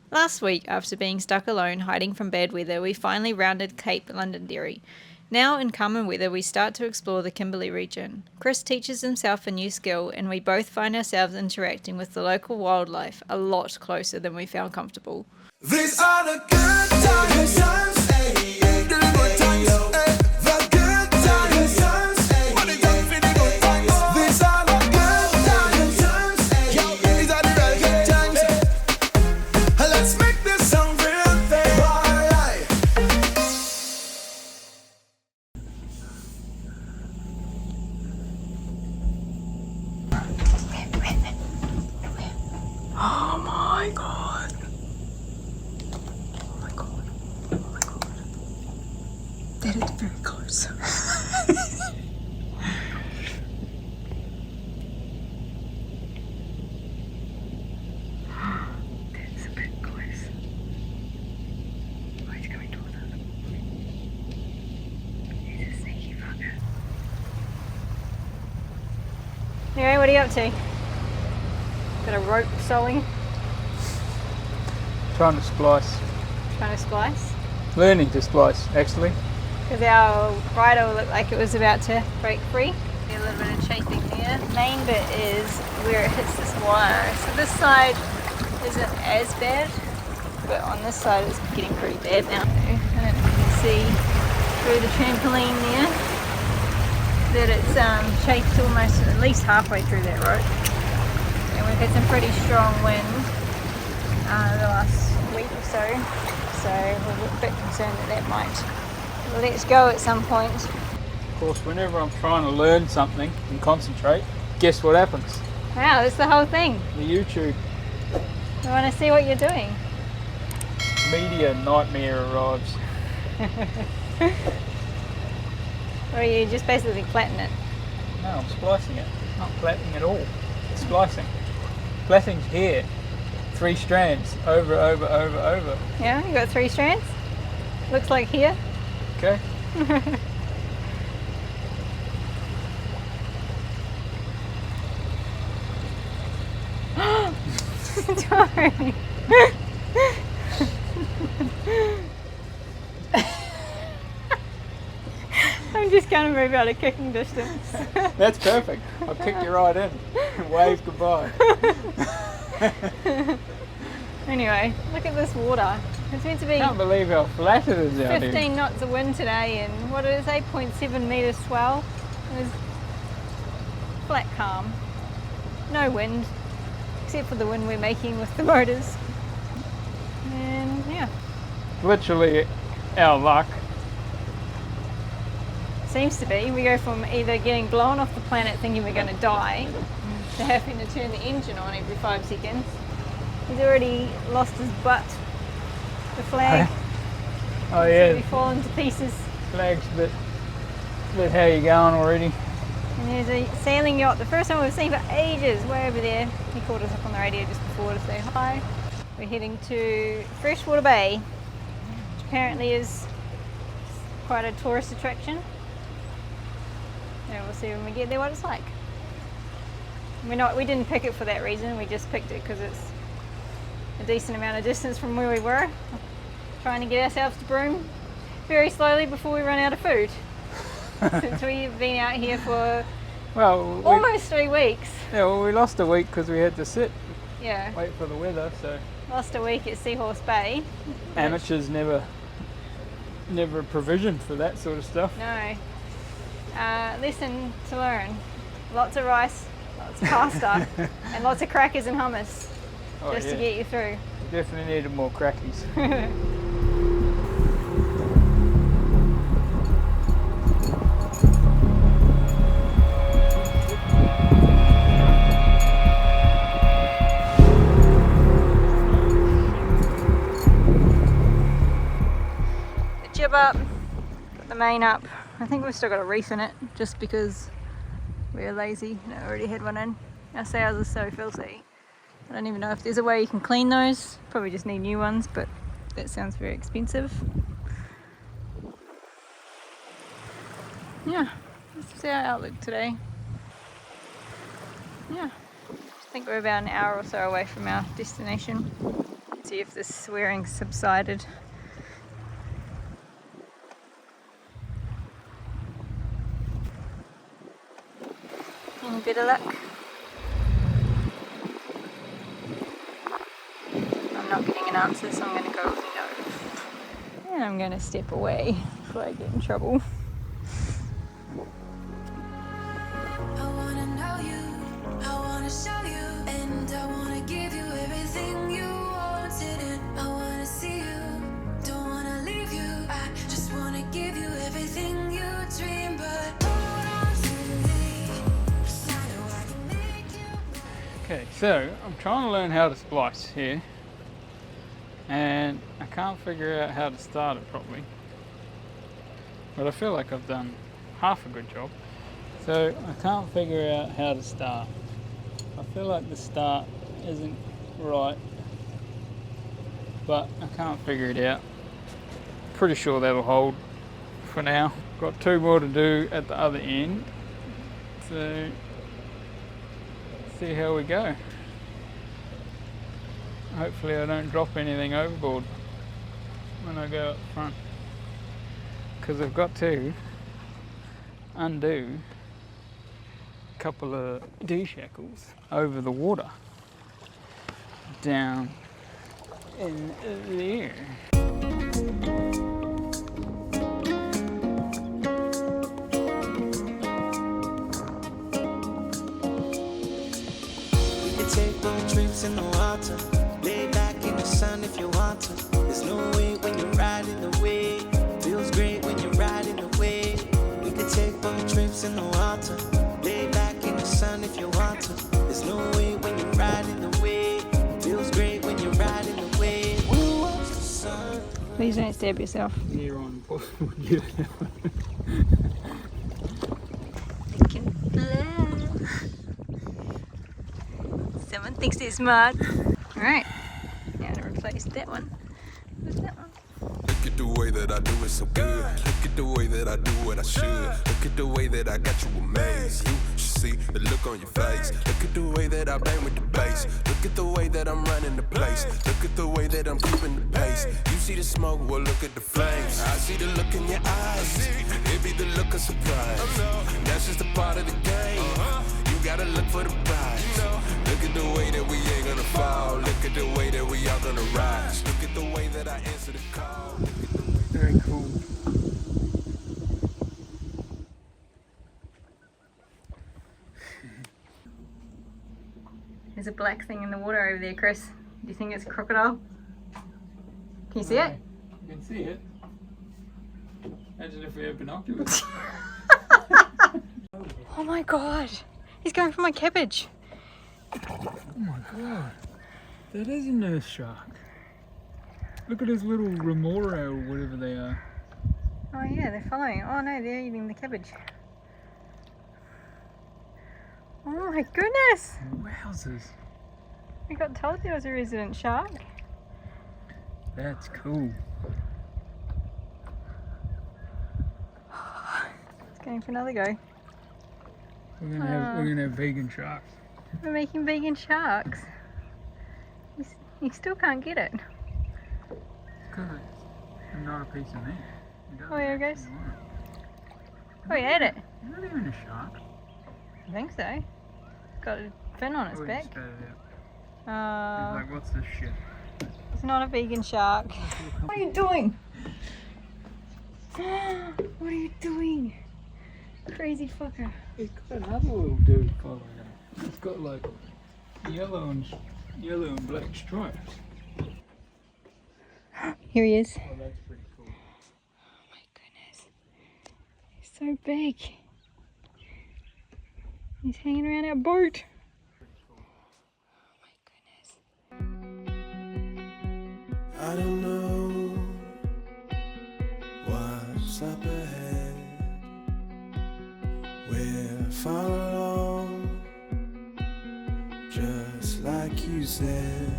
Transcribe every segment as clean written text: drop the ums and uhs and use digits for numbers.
Last week, after being stuck alone hiding from bad weather, we finally rounded Cape Londonderry. Now, in calmer weather, we start to explore the Kimberley region. Chris teaches himself a new skill, and we both find ourselves interacting with the local wildlife a lot closer than we found comfortable. These are the good times, hey, hey, the good times, hey, the good times, hey, what is up for the good times? These are the good times, hey, these are the real good times. Let's make this song real thing. Alright. Oh my god. Oh my god. Oh my god. That is very close. That's a bit close. Oh, he's coming towards us. He's a sneaky fucker. Anyway, what are you up to? Got a rope sewing, Trying to splice. trying to splice. Learning to splice, actually. Because our bridle looked like it was about to break free. A little bit of chafing there. The main bit is where it hits this wire. So this side isn't as bad, but on this side it's getting pretty bad now. I don't know if you can see through the trampoline there that it's chafed almost at least halfway through that rope. And we've had some pretty strong wind the last week or so, so we're a bit concerned that that might let go at some point. Of course, whenever I'm trying to learn something and concentrate, guess what happens? Wow, that's the whole thing. The YouTube We want to see what you're doing. media nightmare arrives. Or you just basically flatten it. No, I'm splicing it. Not plaiting at all. Splicing. Plaiting's here. 3 strands. Over. Yeah, you got 3 strands. Looks like here. Okay? Sorry. I'm just going to move out of kicking distance. That's perfect. I'll kick you right in. Wave goodbye. Anyway, look at this water. It's meant to be I can't believe how flat it is out 15 here. knots of wind today and what did it say, 0.7 metres swell. It was flat calm. No wind, except for the wind we're making with the motors. And yeah, Literally our luck. seems to be. We go from either getting blown off the planet thinking we're going to die to having to turn the engine on every 5 seconds. He's already lost his butt. The flag Oh absolutely yeah, fallen to pieces. flag's a bit how you going already. And there's a sailing yacht, the first one we've seen for ages, way over there. He called us up on the radio just before to say hi. We're heading to Freshwater Bay, which apparently is quite a tourist attraction. And we'll see when we get there what it's like. We didn't pick it for that reason, we just picked it because it's a decent amount of distance from where we were. Trying to get ourselves to Broome very slowly before we run out of food. Since we've been out here for almost 3 weeks. We lost a week because we had to sit, Yeah, wait for the weather. So lost a week at Seahorse Bay. amateurs never provisioned for that sort of stuff. No. Lesson to learn. Lots of rice, lots of pasta, and lots of crackers and hummus Oh, just yeah. to get you through. Definitely needed more crackies. The jib up, got the main up. I think we've still got a reef in it just because we're lazy. No, I already had one in. Our sails are so filthy. I don't even know if there's a way you can clean those. Probably just need new ones, but that sounds very expensive. Yeah, this is our outlook today. Yeah, I think we're about an hour or so away from our destination. See if the swearing subsided. Any bit of luck? I'm not getting an answer, so I'm going to go with no. And I'm going to step away before I get in trouble. I wanna know you, I wanna show you, and I wanna give you everything you wanted, and I wanna see you, don't wanna leave you, I just wanna give you everything you dream, but hold on to me, so I can make you. Okay, so I'm trying to learn how to splice here, and I can't figure out how to start it properly, but I feel like I've done half a good job. So I can't figure out how to start. I feel like the start isn't right, but I can't figure it out. Pretty sure that'll hold for now. Got 2 more to do at the other end, so see how we go. Hopefully I don't drop anything overboard when I go up front, because I've got to undo a couple of D-shackles over the water down in there. We can take road trips in the water, lay back in the sun if you want to. There's no way when you're riding the wave, feels great when you're riding the wave. We can take road trips in the water, lay back in the sun if you want to. There's no way when you're riding the wave, feels great when you're riding the wave. We'll watch the sun. Please don't stab yourself. Near on possible, yeah. Someone thinks they're smart. Alright, now to replace that one with that one. Look at the way that I do it so good. Look at the way that I do what I should. Look at the way that I got you amazed. You should see the look on your face. Look at the way that I bang with the bass. Look at the way that I'm running the place. Look at the way that I'm keeping the pace. You see the smoke, well look at the flames. I see the look in your eyes. It be the look of surprise. That's just a part of the game. You gotta look for the prize. Look at the way that we ain't gonna fall. Look at the way that we all gonna rise. Look at the way that I answer the call. Very cool. There's a black thing in the water over there, Chris. Do you think it's a crocodile? Can you see it? You can see it. Imagine if we had binoculars. Oh my god! He's going for my cabbage. Oh my god. That is a nurse shark. Look at his little remora or whatever they are. Oh yeah, they're following. Oh no, they're eating the cabbage. Oh my goodness! Wowzers. We got told there was a resident shark. That's cool. It's going for another go. We're gonna have vegan sharks. We're making vegan sharks. You still can't get it. Because it's not a piece of meat. It doesn't Oh, here it actually goes. want Oh, you ate it. It's not even a shark. I think so. Got a fin on its Oh, he back. spat it out. He's like, what's this shit? It's not a vegan shark. What are you doing? What are you doing? Crazy fucker. It's got another little dude following him. It's got like yellow and black stripes. Here he is. Oh, that's pretty cool. Oh my goodness. He's so big. He's hanging around our boat. Oh my goodness. I don't know what's up ahead. We're far along, just like you said.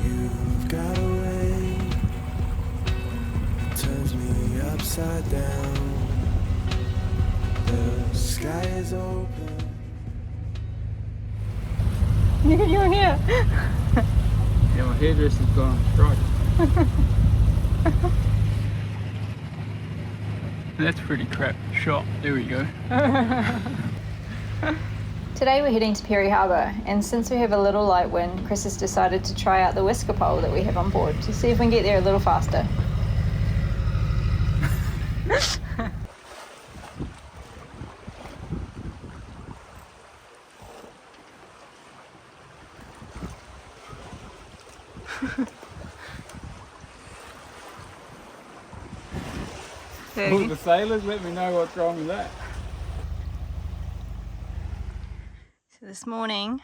You've got a way that turns me upside down. sky is open. You're here. Yeah, my hairdresser's gone on strike. That's pretty crap shot. There we go. Today we're heading to Perry Harbour, and since we have a little light wind, Chris has decided to try out the whisker pole that we have on board to see if we can get there a little faster. All the sailors, let me know what's wrong with that. So this morning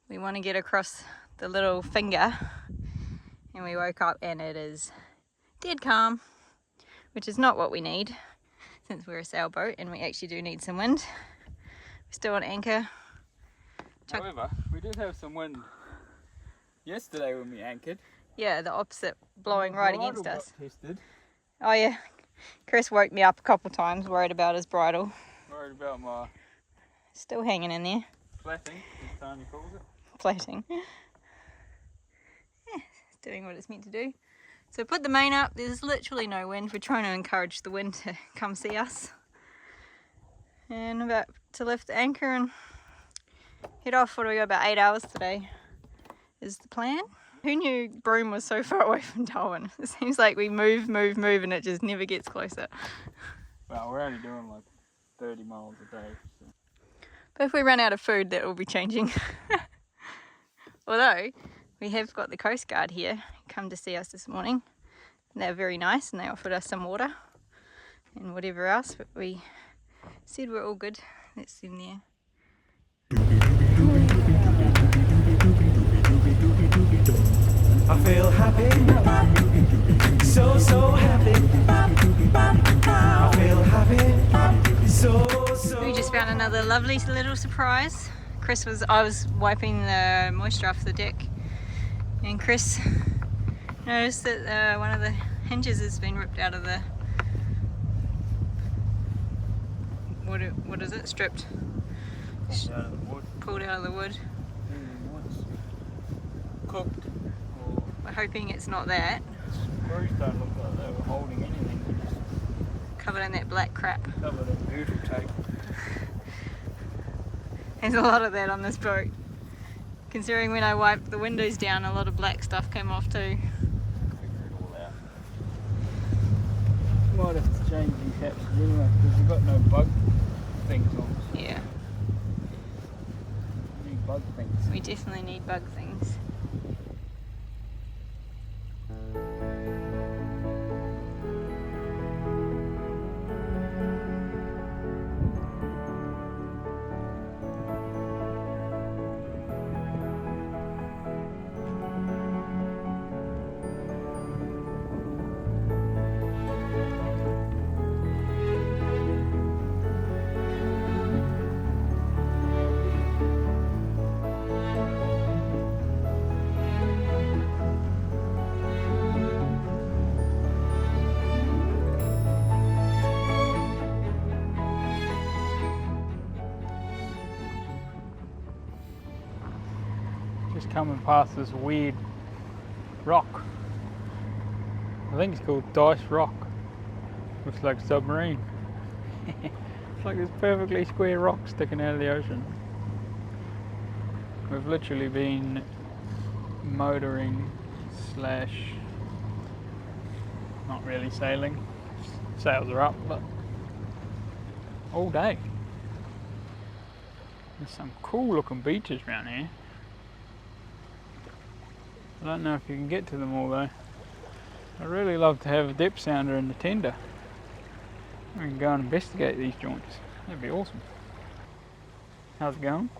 we want to get across the little finger, and we woke up and it is dead calm, which is not what we need since we're a sailboat and we actually do need some wind. We're still on anchor. However, we did have some wind yesterday when we anchored. Yeah, the opposite, blowing right Bridle against us. got tested. Oh yeah, Chris woke me up a couple times worried about his bridle. Worried about my Still hanging in there, flatting, as Tony calls it. floating. Yeah, it's doing what it's meant to do. So put the main up, there's literally no wind. We're trying to encourage the wind to come see us. And about to lift the anchor and head off. What do we got, about 8 hours today is the plan. Who knew Broome was so far away from Darwin? It seems like we move and it just never gets closer. Well, we're only doing like 30 miles a day. So. But if we run out of food, that will be changing. Although, we have got the Coast Guard here, come to see us this morning. They're very nice and they offered us some water and whatever else, but we said we're all good. That's them there. I feel happy, so happy. I feel happy, so. We just found another lovely little surprise. I was wiping the moisture off the deck, and Chris noticed that one of the hinges has been ripped out of the, what is it, stripped? Out of the wood. Pulled out of the wood. Cooked. We're hoping it's not that. Screws don't look like they were holding anything. They're just Covered in that black crap. covered in bootle tape. There's a lot of that on this boat. Considering when I wiped the windows down, a lot of black stuff came off too. Figure it all out. Might have to change these caps anyway because we've got no bug things on. Yeah, We need bug things. we definitely need bug things. Just coming past this weird rock. I think it's called Dice Rock. Looks like a submarine. It's like this perfectly square rock sticking out of the ocean. We've literally been motoring / not really sailing. Sails are up, but all day. There's some cool looking beaches around here. I don't know if you can get to them all though. I'd really love to have a depth sounder in the tender. We can go and investigate these joints. That'd be awesome. How's it going?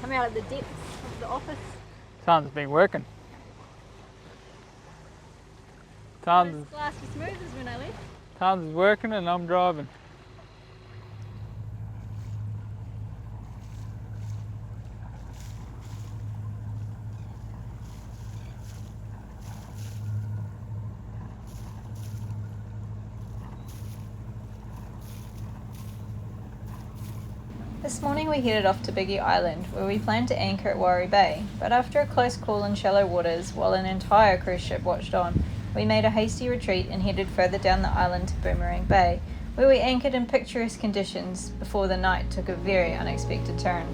Come out of the depths of the office. Tons been working. Tons Glass as smooth as when I left. is working and I'm driving. This morning we headed off to Biggie Island, where we planned to anchor at Warri Bay, but after a close call in shallow waters, while an entire cruise ship watched on, we made a hasty retreat and headed further down the island to Boomerang Bay, where we anchored in picturesque conditions before the night took a very unexpected turn.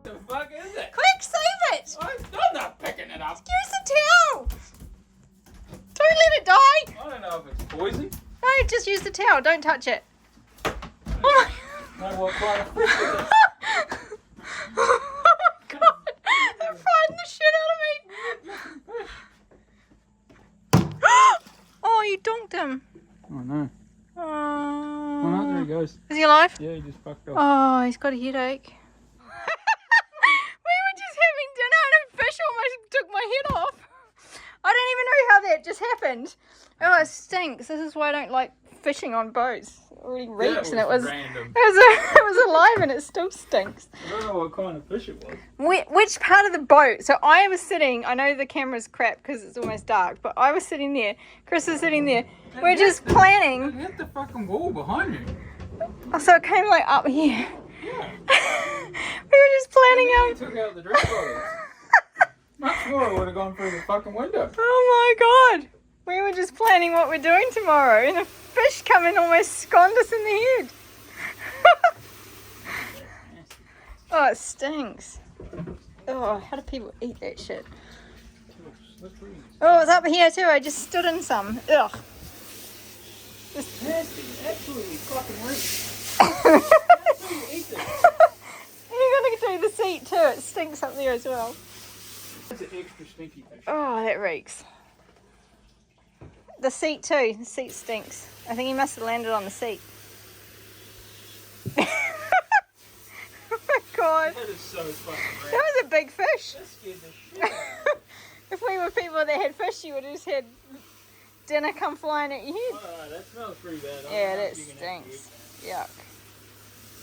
The fuck is it? Quick, save it! I'm not picking it up. Use the towel! Don't let it die! I don't know if it's poison. No, just use the towel, don't touch it. Oh my Know what kind of fish it is. Oh god, that frightened the shit out of me. Oh, you donked him. Oh no. Oh. Oh no, there he goes. Is he alive? Yeah, he just fucked off. Oh, he's got a headache. We were just having dinner and a fish almost took my head off. I don't even know how that just happened. Oh, it stinks. This is why I don't like fishing on boats. It already reeks and it was random. it was alive and it still stinks. I don't know what kind of fish it was. Which part of the boat? So I was sitting, I know the camera's crap because it's almost dark, but I was sitting there, Chris was sitting there. We're just planning. Hit the fucking wall behind you. Oh, so it came like up here. Yeah. We were just planning You out. took out the drink bottles. Much more would have gone through the fucking window. Oh my god. We were just planning what we're doing tomorrow and a fish come and almost sconned us in the head. Oh, it stinks. Oh, how do people eat that shit? Oh, it's up here too. I just stood in some. Ugh. It's nasty. Absolutely fucking reeks. How do you eat this? You're gonna do the seat too. It stinks up there as well. It's an extra stinky fish. Oh, that reeks. The seat too. The seat stinks. I think he must have landed on the seat. Oh my god. That is so fucking That was a big fish. That scared the shit out of me. If we were people that had fish, you would have just had dinner come flying at your head. Oh, that smells pretty bad. I don't Yeah, know that if you can actually stinks. Yuck.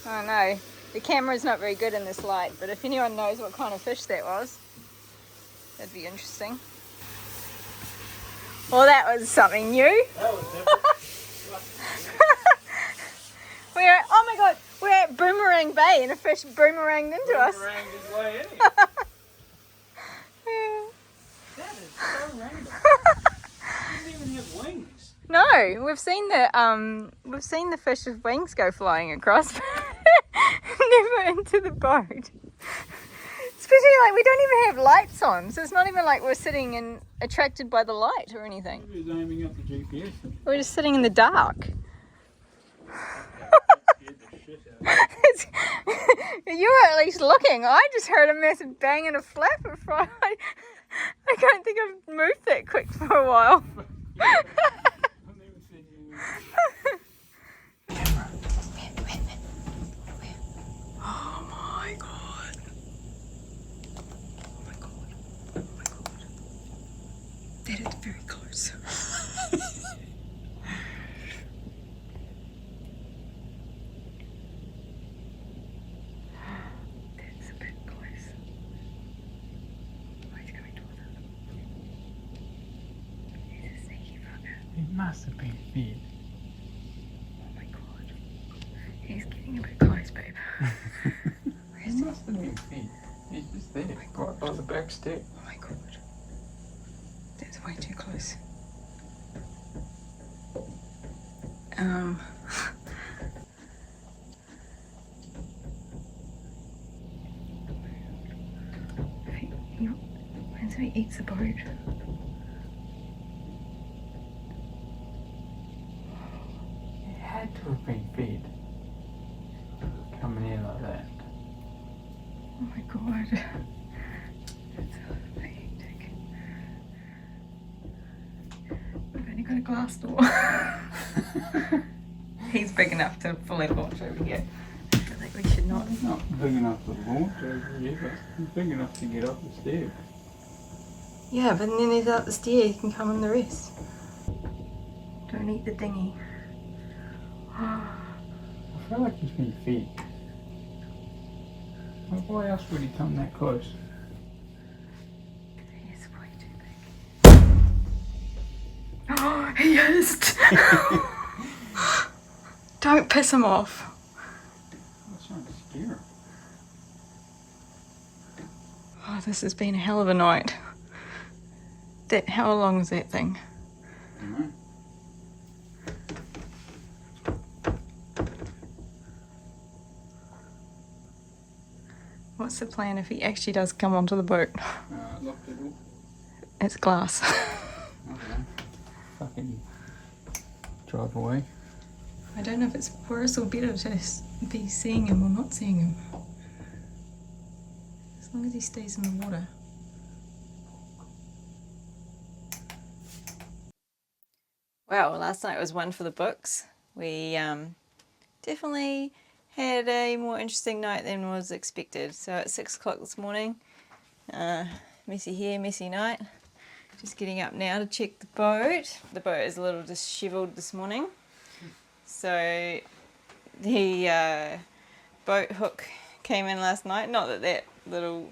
Oh no. The camera's not very good in this light, but if anyone knows what kind of fish that was, that'd be interesting. Well, that was something new. eat. That was different. Oh my god, we're at Boomerang Bay and a fish boomeranged into us. Boomeranged his way in here. That is so random. He doesn't even have wings. No, we've seen the fish with wings go flying across, but never into the boat. Especially like we don't even have lights on, so it's not even like we're sitting and attracted by the light or anything. He was aiming up the GPS. We're just sitting in the dark. Scared the shit out of me. You were at least looking. I just heard a massive bang and a flap at front. I don't think I've moved that quick for a while. I've never seen you. Oh my god. Oh my god. Oh my god. That is very close. That's a bit close. Oh, he's coming towards us. He's a sneaky fucker. It must have been fed. Oh my god. He's getting a bit close, babe. It must have been fed. He's just there, right by the back step. Oh my god. That's way too close. Imagine he eats the boat. It had to have been fed. Coming in like that. Oh my god. That's very hectic. We've only got a glass door. He's big enough to fully launch over here. I feel like we should not. It's not big enough to launch over here, but it's big enough to get up the stairs. Yeah, but then he's out the stair, he can come in the rest. Don't eat the dinghy. I feel like he's been fed. Well, why else would he come that close? He's way too big. Oh, he is! Don't piss him off. I was trying to scare him. Oh, this has been a hell of a night. How long is that thing? I don't know. What's the plan if he actually does come onto the boat? Lock the door. It's glass. Okay. Fucking drive away. I don't know if it's worse or better to be seeing him or not seeing him. As long as he stays in the water. Well, last night was one for the books. We definitely had a more interesting night than was expected. So at 6 o'clock this morning, messy hair, messy night. Just getting up now to check the boat. The boat is a little dishevelled this morning. So the boat hook came in last night. Not that little...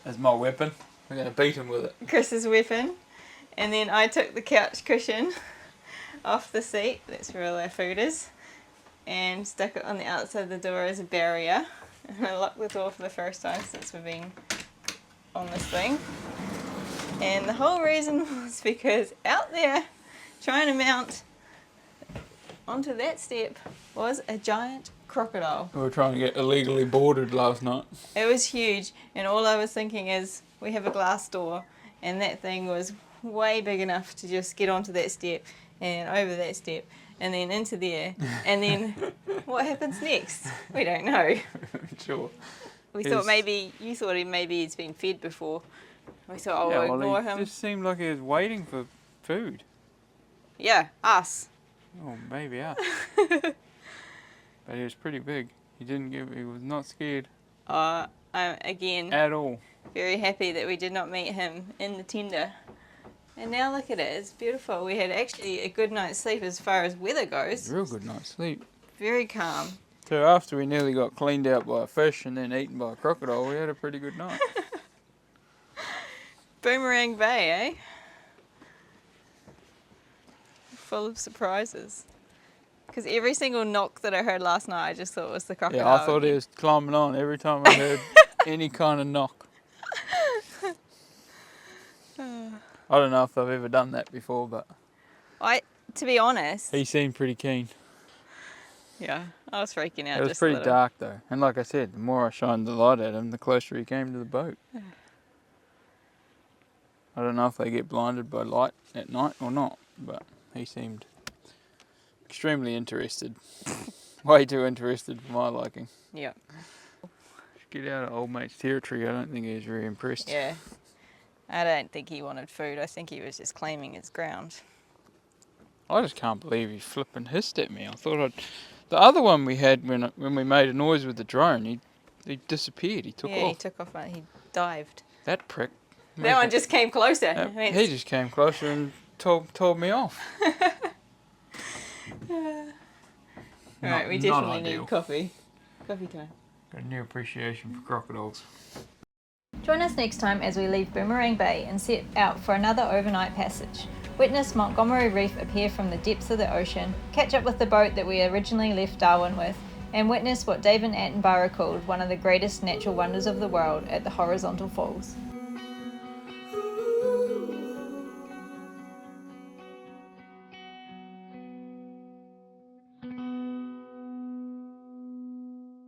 That's my weapon. We're going to beat him with it. Chris's weapon. And then I took the couch cushion off the seat, that's where all our food is, and stuck it on the outside of the door as a barrier. And I locked the door for the first time since we've been on this thing. And the whole reason was because out there trying to mount onto that step was a giant crocodile. We were trying to get illegally boarded last night. It was huge, and all I was thinking is we have a glass door, and that thing was way big enough to just get onto that step and over that step and then into there, and then what happens next? We don't know. Sure. We thought maybe he's been fed before. We thought, we'll ignore him. It just seemed like he was waiting for food. Yeah, us. Oh, maybe us. But he was pretty big. He was not scared. I'm again at all. Very happy that we did not meet him in the tender. And now look at it, it's beautiful. We had actually a good night's sleep as far as weather goes. Real good night's sleep. Very calm. So after we nearly got cleaned out by a fish and then eaten by a crocodile, we had a pretty good night. Boomerang Bay, eh? Full of surprises. Because every single knock that I heard last night, I just thought it was the crocodile. Yeah, I thought he was climbing on every time I heard any kind of knock. I don't know if I've ever done that before, but... To be honest... He seemed pretty keen. Yeah, I was freaking out. It was pretty dark though. And like I said, the more I shined the light at him, the closer he came to the boat. I don't know if they get blinded by light at night or not, but he seemed extremely interested. Way too interested for my liking. Yep. Get out of old mate's territory. I don't think he was very impressed. Yeah. I don't think he wanted food. I think he was just claiming his ground. I just can't believe he flipping hissed at me. I thought the other one we had when we made a noise with the drone, he disappeared. He took off. Yeah, he took off. He dived. That prick. That one just came closer. He just came closer and told me off. Alright, we definitely need coffee. Coffee time. Got a new appreciation for crocodiles. Join us next time as we leave Boomerang Bay and set out for another overnight passage. Witness Montgomery Reef appear from the depths of the ocean, catch up with the boat that we originally left Darwin with, and witness what David Attenborough called one of the greatest natural wonders of the world at the Horizontal Falls.